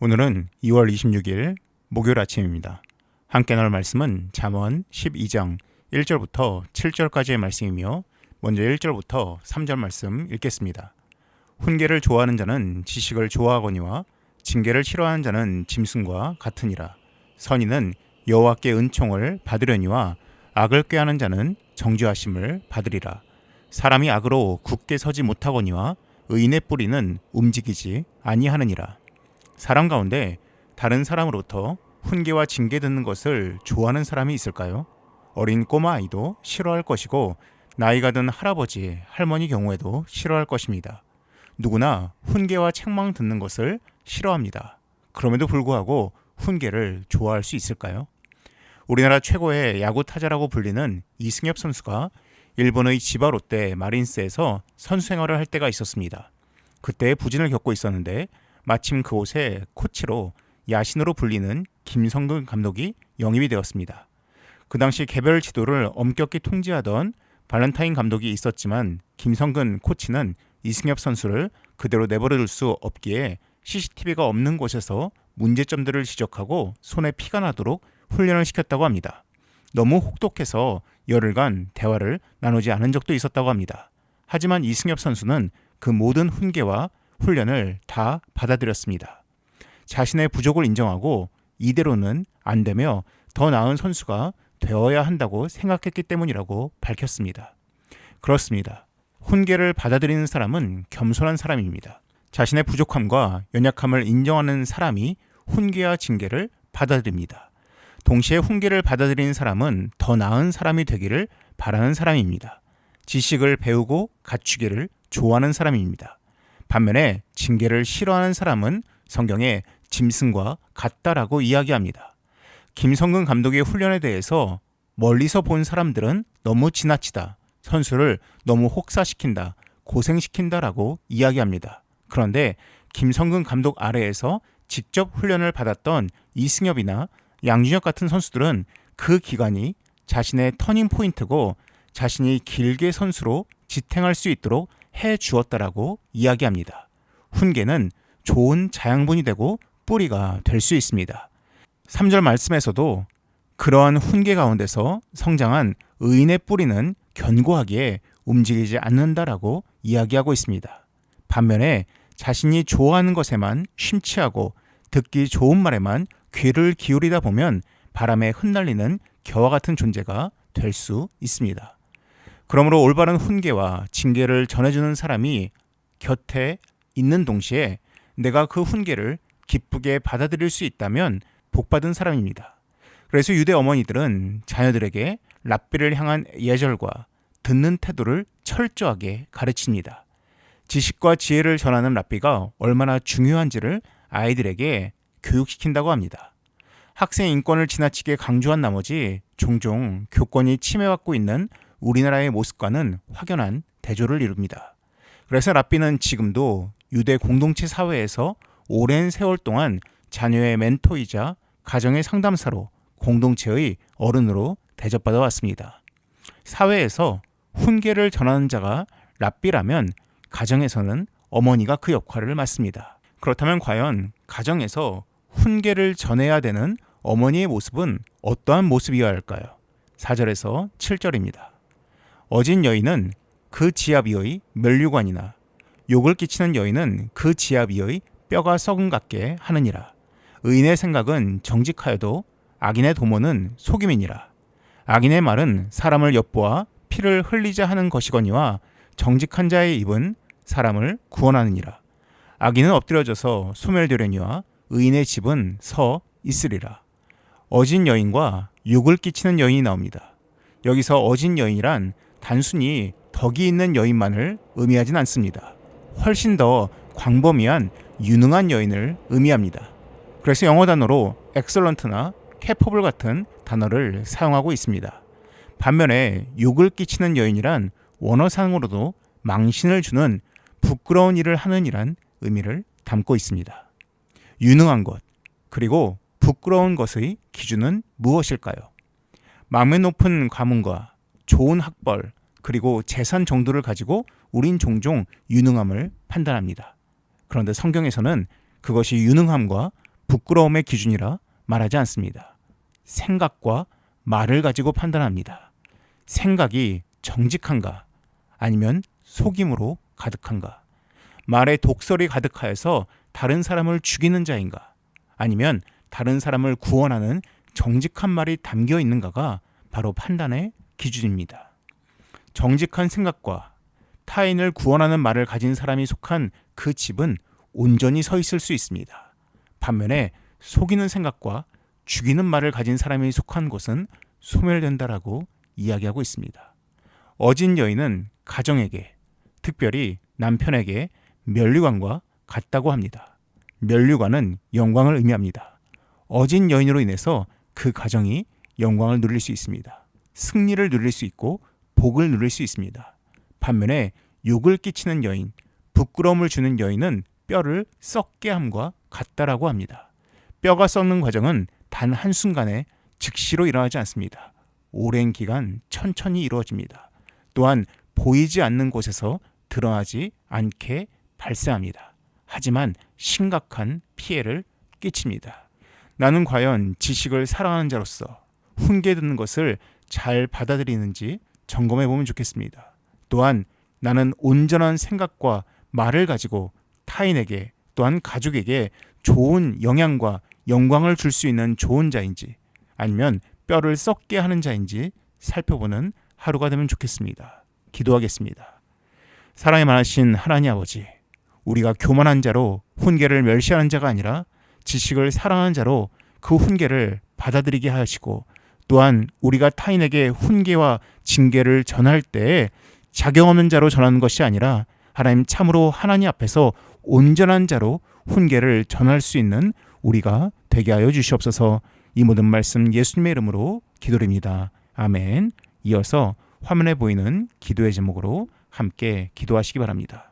오늘은 2월 26일 목요일 아침입니다. 함께 나눌 말씀은 잠언 12장 1절부터 7절까지의 말씀이며 먼저 1절부터 3절 말씀 읽겠습니다. 훈계를 좋아하는 자는 지식을 좋아하거니와 징계를 싫어하는 자는 짐승과 같으니라. 선인은 여호와께 은총을 받으려니와 악을 꾀하는 자는 정죄하심을 받으리라. 사람이 악으로 굳게 서지 못하거니와 의인의 뿌리는 움직이지 아니하느니라. 사람 가운데 다른 사람으로부터 훈계와 징계 듣는 것을 좋아하는 사람이 있을까요? 어린 꼬마 아이도 싫어할 것이고 나이가 든 할아버지, 할머니 경우에도 싫어할 것입니다. 누구나 훈계와 책망 듣는 것을 싫어합니다. 그럼에도 불구하고 훈계를 좋아할 수 있을까요? 우리나라 최고의 야구 타자라고 불리는 이승엽 선수가 일본의 지바 롯데 마린스에서 선수 생활을 할 때가 있었습니다. 그때 부진을 겪고 있었는데 마침 그곳에 코치로 야신으로 불리는 김성근 감독이 영입이 되었습니다. 그 당시 개별 지도를 엄격히 통제하던 발렌타인 감독이 있었지만 김성근 코치는 이승엽 선수를 그대로 내버려둘 수 없기에 CCTV가 없는 곳에서 문제점들을 지적하고 손에 피가 나도록 훈련을 시켰다고 합니다. 너무 혹독해서 열흘간 대화를 나누지 않은 적도 있었다고 합니다. 하지만 이승엽 선수는 그 모든 훈계와 훈련을 다 받아들였습니다. 자신의 부족을 인정하고 이대로는 안 되며 더 나은 선수가 되어야 한다고 생각했기 때문이라고 밝혔습니다. 그렇습니다. 훈계를 받아들이는 사람은 겸손한 사람입니다. 자신의 부족함과 연약함을 인정하는 사람이 훈계와 징계를 받아들입니다. 동시에 훈계를 받아들이는 사람은 더 나은 사람이 되기를 바라는 사람입니다. 지식을 배우고 갖추기를 좋아하는 사람입니다. 반면에 징계를 싫어하는 사람은 성경에 짐승과 같다라고 이야기합니다. 김성근 감독의 훈련에 대해서 멀리서 본 사람들은 너무 지나치다, 선수를 너무 혹사시킨다, 고생시킨다라고 이야기합니다. 그런데 김성근 감독 아래에서 직접 훈련을 받았던 이승엽이나 양준혁 같은 선수들은 그 기간이 자신의 터닝 포인트고 자신이 길게 선수로 지탱할 수 있도록 해 주었다라고 이야기합니다. 훈계는 좋은 자양분이 되고 뿌리가 될 수 있습니다. 3절 말씀에서도 그러한 훈계 가운데서 성장한 의인의 뿌리는 견고하기에 움직이지 않는다라고 이야기하고 있습니다. 반면에 자신이 좋아하는 것에만 심취하고 듣기 좋은 말에만 귀를 기울이다 보면 바람에 흩날리는 겨와 같은 존재가 될 수 있습니다. 그러므로 올바른 훈계와 징계를 전해주는 사람이 곁에 있는 동시에 내가 그 훈계를 기쁘게 받아들일 수 있다면 복받은 사람입니다. 그래서 유대 어머니들은 자녀들에게 랍비를 향한 예절과 듣는 태도를 철저하게 가르칩니다. 지식과 지혜를 전하는 랍비가 얼마나 중요한지를 아이들에게 교육시킨다고 합니다. 학생 인권을 지나치게 강조한 나머지 종종 교권이 침해받고 있는 우리나라의 모습과는 확연한 대조를 이룹니다. 그래서 랍비는 지금도 유대 공동체 사회에서 오랜 세월 동안 자녀의 멘토이자 가정의 상담사로 공동체의 어른으로 대접받아 왔습니다. 사회에서 훈계를 전하는 자가 랍비라면 가정에서는 어머니가 그 역할을 맡습니다. 그렇다면 과연 가정에서 훈계를 전해야 되는 어머니의 모습은 어떠한 모습이어야 할까요? 4절에서 7절입니다. 어진 여인은 그 지아비의 멸류관이나 욕을 끼치는 여인은 그 지아비의 뼈가 썩은 같게 하느니라. 의인의 생각은 정직하여도 악인의 도모는 속임이니라. 악인의 말은 사람을 엿보아 피를 흘리자 하는 것이거니와 정직한 자의 입은 사람을 구원하느니라. 악인은 엎드려져서 소멸되려니와 의인의 집은 서 있으리라. 어진 여인과 욕을 끼치는 여인이 나옵니다. 여기서 어진 여인이란 단순히 덕이 있는 여인만을 의미하진 않습니다. 훨씬 더 광범위한 유능한 여인을 의미합니다. 그래서 영어 단어로 excellent나 capable 같은 단어를 사용하고 있습니다. 반면에 욕을 끼치는 여인이란 원어상으로도 망신을 주는 부끄러운 일을 하는 이란 의미를 담고 있습니다. 유능한 것, 그리고 부끄러운 것의 기준은 무엇일까요? 마음의 높은 가문과 좋은 학벌, 그리고 재산 정도를 가지고 우린 종종 유능함을 판단합니다. 그런데 성경에서는 그것이 유능함과 부끄러움의 기준이라 말하지 않습니다. 생각과 말을 가지고 판단합니다. 생각이 정직한가 아니면 속임으로 가득한가, 말에 독설이 가득하여서 다른 사람을 죽이는 자인가 아니면 다른 사람을 구원하는 정직한 말이 담겨 있는가가 바로 판단의 기준입니다. 정직한 생각과 타인을 구원하는 말을 가진 사람이 속한 그 집은 온전히 서 있을 수 있습니다. 반면에 속이는 생각과 죽이는 말을 가진 사람이 속한 곳은 소멸된다라고 이야기하고 있습니다. 어진 여인은 가정에게, 특별히 남편에게 면류관과 같다고 합니다. 면류관은 영광을 의미합니다. 어진 여인으로 인해서 그 가정이 영광을 누릴 수 있습니다. 승리를 누릴 수 있고 복을 누릴 수 있습니다. 반면에 욕을 끼치는 여인, 부끄러움을 주는 여인은 뼈를 썩게 함과 같다라고 합니다. 뼈가 썩는 과정은 단 한순간에 즉시로 일어나지 않습니다. 오랜 기간 천천히 이루어집니다. 또한 보이지 않는 곳에서 드러나지 않게 발생합니다. 하지만 심각한 피해를 끼칩니다. 나는 과연 지식을 사랑하는 자로서 훈계 듣는 것을 잘 받아들이는지 점검해 보면 좋겠습니다. 또한 나는 온전한 생각과 말을 가지고 타인에게 또한 가족에게 좋은 영향과 영광을 줄 수 있는 좋은 자인지 아니면 뼈를 썩게 하는 자인지 살펴보는 하루가 되면 좋겠습니다. 기도하겠습니다. 사랑이 많으신 하나님 아버지, 우리가 교만한 자로 훈계를 멸시하는 자가 아니라 지식을 사랑하는 자로 그 훈계를 받아들이게 하시고, 또한 우리가 타인에게 훈계와 징계를 전할 때 자격 없는 자로 전하는 것이 아니라 하나님 참으로 하나님 앞에서 온전한 자로 훈계를 전할 수 있는 우리가 되게 하여 주시옵소서. 이 모든 말씀 예수님의 이름으로 기도드립니다. 아멘. 이어서 화면에 보이는 기도의 제목으로 함께 기도하시기 바랍니다.